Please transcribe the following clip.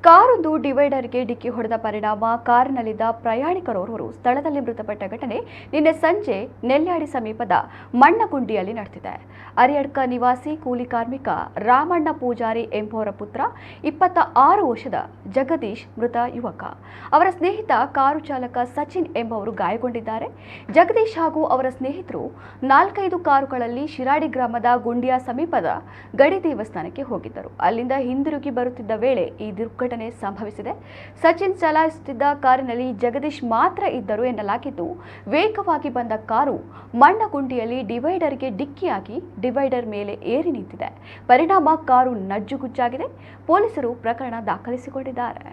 ಕಾರೊಂದು ಡಿವೈಡರ್ಗೆ ಡಿಕ್ಕಿ ಹೊಡೆದ ಪರಿಣಾಮ ಕಾರಿನಲ್ಲಿದ್ದ ಪ್ರಯಾಣಿಕರೋರ್ವರು ಸ್ಥಳದಲ್ಲಿ ಮೃತಪಟ್ಟ ಘಟನೆ ನಿನ್ನೆ ಸಂಜೆ ನೆಲ್ಯಾಡಿ ಸಮೀಪದ ಮಣ್ಣಗುಂಡಿಯಲ್ಲಿ ನಡೆದಿದೆ. ಅರಿಯಡ್ಕ ನಿವಾಸಿ ಕೂಲಿ ಕಾರ್ಮಿಕ ರಾಮಣ್ಣ ಪೂಜಾರಿ ಎಂಬುವರ ಪುತ್ರ 26 ವರ್ಷದ ಜಗದೀಶ್ ಮೃತ ಯುವಕ. ಅವರ ಸ್ನೇಹಿತ ಕಾರು ಚಾಲಕ ಸಚಿನ್ ಎಂಬುವರು ಗಾಯಗೊಂಡಿದ್ದಾರೆ. ಜಗದೀಶ್ ಹಾಗೂ ಅವರ ಸ್ನೇಹಿತರು 4-5 ಕಾರುಗಳಲ್ಲಿ ಶಿರಾಡಿ ಗ್ರಾಮದ ಗುಂಡಿಯಾ ಸಮೀಪದ ಗಡಿ ದೇವಸ್ಥಾನಕ್ಕೆ ಹೋಗಿದ್ದರು. ಅಲ್ಲಿಂದ ಹಿಂದಿರುಗಿ ಬರುತ್ತಿದ್ದ ವೇಳೆ ಈ ದುರ್ಘಟನೆ ಸಂಭವಿಸಿದೆ. ಸಚಿನ್ ಚಲಾಯಿಸುತ್ತಿದ್ದ ಕಾರಿನಲ್ಲಿ ಜಗದೀಶ್ ಮಾತ್ರ ಇದ್ದರು ಎನ್ನಲಾಗಿದ್ದು, ವೇಗವಾಗಿ ಬಂದ ಕಾರು ಮಣ್ಣಗುಂಡಿಯಲ್ಲಿ ಡಿವೈಡರ್ಗೆ ಡಿಕ್ಕಿಯಾಗಿ ಡಿವೈಡರ್ ಮೇಲೆ ಏರಿ ನಿಂತಿದೆ. ಪರಿಣಾಮ ಕಾರು ನಜ್ಜುಗುಜ್ಜಾಗಿದೆ. ಪೊಲೀಸರು ಪ್ರಕರಣ ದಾಖಲಿಸಿಕೊಂಡಿದ್ದಾರೆ.